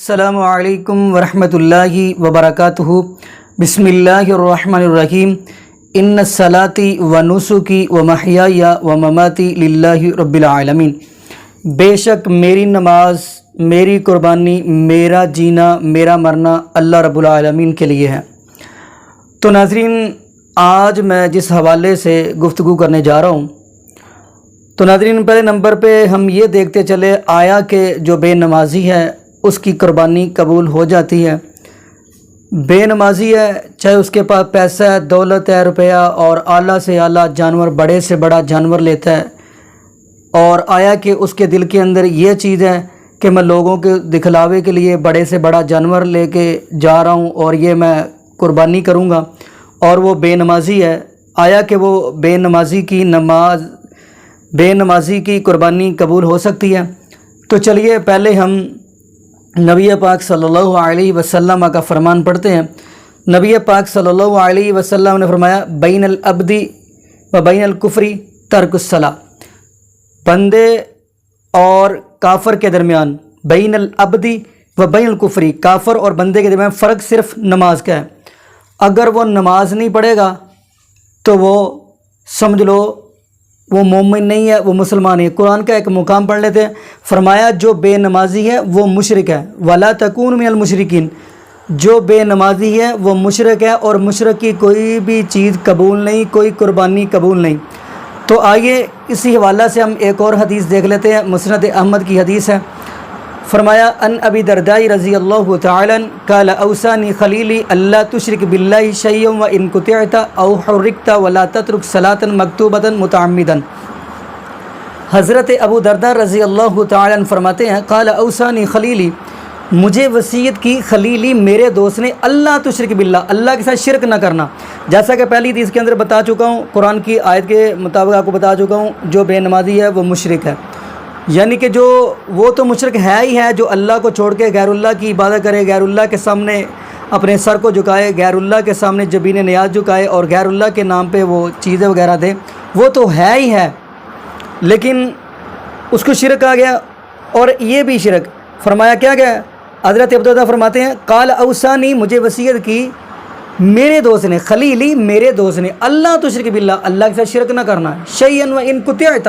السلام علیکم ورحمۃ اللہ وبرکاتہ۔ بسم اللہ الرحمن الرحیم۔ ان الصلاۃ ونسکی ومحیای ومماتی للہ رب العالمین۔ بے شک میری نماز، میری قربانی، میرا جینا، میرا مرنا اللہ رب العالمین کے لیے ہے۔ تو ناظرین، آج میں جس حوالے سے گفتگو کرنے جا رہا ہوں، تو ناظرین پہلے نمبر پہ ہم یہ دیکھتے چلے آیا کہ جو بے نمازی ہے اس کی قربانی قبول ہو جاتی ہے۔ بے نمازی ہے، چاہے اس کے پاس پیسہ ہے، دولت ہے، روپیہ، اور اعلیٰ سے اعلیٰ جانور، بڑے سے بڑا جانور لیتا ہے، اور آیا کہ اس کے دل کے اندر یہ چیز ہے کہ میں لوگوں کے دکھلاوے کے لیے بڑے سے بڑا جانور لے کے جا رہا ہوں اور یہ میں قربانی کروں گا، اور وہ بے نمازی ہے، آیا کہ وہ بے نمازی کی قربانی قبول ہو سکتی ہے؟ تو چلیے پہلے ہم نبی پاک صلی اللہ علیہ وسلم کا فرمان پڑھتے ہیں۔ نبی پاک صلی اللہ علیہ وسلم نے فرمایا، بین العبد و بین الکفر ترک الصلاۃ۔ بندے اور کافر کے درمیان، بین العبد و بین الکفر، کافر اور بندے کے درمیان فرق صرف نماز کا ہے۔ اگر وہ نماز نہیں پڑھے گا تو وہ سمجھ لو وہ مومن نہیں ہے، وہ مسلمان ہے۔ قرآن کا ایک مقام پڑھ لیتے ہیں، فرمایا جو بے نمازی ہے وہ مشرک ہے، ولا تکون من المشرکین۔ جو بے نمازی ہے وہ مشرک ہے، اور مشرک کی کوئی بھی چیز قبول نہیں، کوئی قربانی قبول نہیں۔ تو آئیے اسی حوالہ سے ہم ایک اور حدیث دیکھ لیتے ہیں، مسند احمد کی حدیث ہے۔ فرمایا، ان ابی درداء رضی اللہ تعالی عنہ قال اوصانی خلیلی اللہ تشرک باللہ شیئا وان قطعت او حرکت ولا تترک صلاۃ مکتوبۃ متعمدا۔ حضرت ابو درداء رضی اللہ تعالی عنہ فرماتے ہیں، قال اوصانی خلیلی، مجھے وصیت کی خلیلی میرے دوست نے، اللہ تشرک باللہ، اللہ کے ساتھ شرک نہ کرنا۔ جیسا کہ پہلی حدیث کے اندر بتا چکا ہوں، قرآن کی آیت کے مطابق آپ کو بتا چکا ہوں، جو بے نمازی ہے وہ مشرک ہے، یعنی کہ جو وہ تو مشرک ہے ہی ہے، جو اللہ کو چھوڑ کے غیر اللہ کی عبادت کرے، غیر اللہ کے سامنے اپنے سر کو جھکائے، غیر اللہ کے سامنے جبین نیاز جھکائے اور غیر اللہ کے نام پہ وہ چیزیں وغیرہ دے، وہ تو ہے ہی ہے، لیکن اس کو شرک آ گیا، اور یہ بھی شرک۔ فرمایا کیا گیا؟ حضرت ابو درداء فرماتے ہیں، قال اوصانی، مجھے وصیت کی میرے دوست نے، خلیلی میرے دوست نے، اللہ تشرک باللہ، اللہ کے ساتھ شرک نہ کرنا، شیئا وان قطعت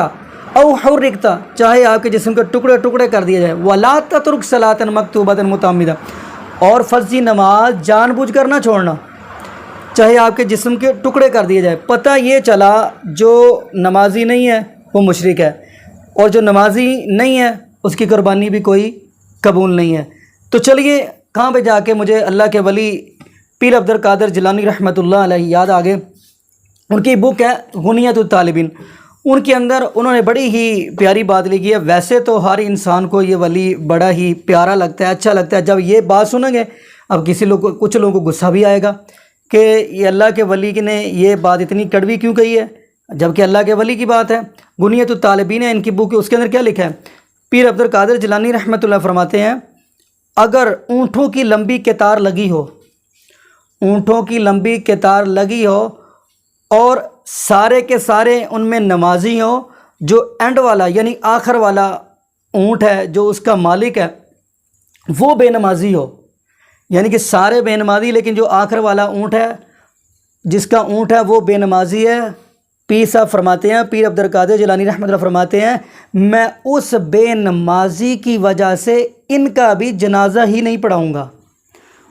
او حرکتا، چاہے آپ کے جسم کے ٹکڑے ٹکڑے کر دیا جائے، ولا تترک صلاۃ مکتوبۃ متعمدہ، اور فرضی نماز جان بوجھ کر نہ چھوڑنا، چاہے آپ کے جسم کے ٹکڑے کر دیے جائے۔ پتہ یہ چلا جو نمازی نہیں ہے وہ مشرک ہے، اور جو نمازی نہیں ہے اس کی قربانی بھی کوئی قبول نہیں ہے۔ تو چلیے کہاں پہ جا کے مجھے اللہ کے ولی پیر عبد القادر جیلانی رحمۃ اللہ علیہ یاد آ گئے۔ ان کی بک ہے غنیۃ الطالبین، ان کے اندر انہوں نے بڑی ہی پیاری بات لکھی ہے۔ ویسے تو ہر انسان کو یہ ولی بڑا ہی پیارا لگتا ہے، اچھا لگتا ہے، جب یہ بات سنیں گے اب کچھ لوگوں کو غصہ بھی آئے گا کہ یہ اللہ کے ولی نے یہ بات اتنی کڑوی کیوں کہی ہے، جبکہ اللہ کے ولی کی بات ہے۔ غنیۃ الطالبین ہے ان کی بک، اس کے اندر کیا لکھا ہے؟ پیر عبد القادر جیلانی رحمۃ اللہ فرماتے ہیں، اگر اونٹوں کی لمبی قطار لگی ہو، اونٹوں کی لمبی قطار لگی ہو اور سارے کے سارے ان میں نمازی ہوں، جو اینڈ والا یعنی آخر والا اونٹ ہے جو اس کا مالک ہے وہ بے نمازی ہو، یعنی کہ سارے بے نمازی، لیکن جو آخر والا اونٹ ہے جس کا اونٹ ہے وہ بے نمازی ہے، پیر صاحب فرماتے ہیں، پیر عبد القادر جیلانی رحمۃ اللہ فرماتے ہیں، میں اس بے نمازی کی وجہ سے ان کا بھی جنازہ ہی نہیں پڑھاؤں گا۔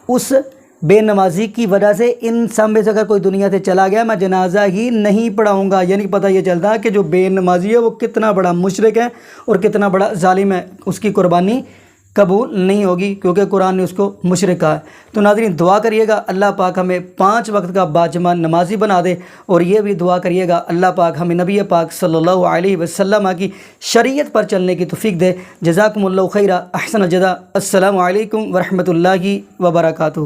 اس بے نمازی کی وجہ سے ان سب میں سے اگر کوئی دنیا سے چلا گیا میں جنازہ ہی نہیں پڑھاؤں گا، یعنی پتہ یہ چلتا ہے کہ جو بے نمازی ہے وہ کتنا بڑا مشرک ہے اور کتنا بڑا ظالم ہے، اس کی قربانی قبول نہیں ہوگی، کیونکہ قرآن نے اس کو مشرک کہا ہے۔ تو ناظرین دعا کریے گا اللہ پاک ہمیں 5 وقت کا باجمع نمازی بنا دے، اور یہ بھی دعا کریے گا اللہ پاک ہمیں نبی پاک صلی اللہ علیہ وسلم کی شریعت پر چلنے کی توفیق دے۔ جزاکم اللہ خیرہ، احسن الجزاء۔ السلام علیکم ورحمۃ اللہ وبرکاتہ۔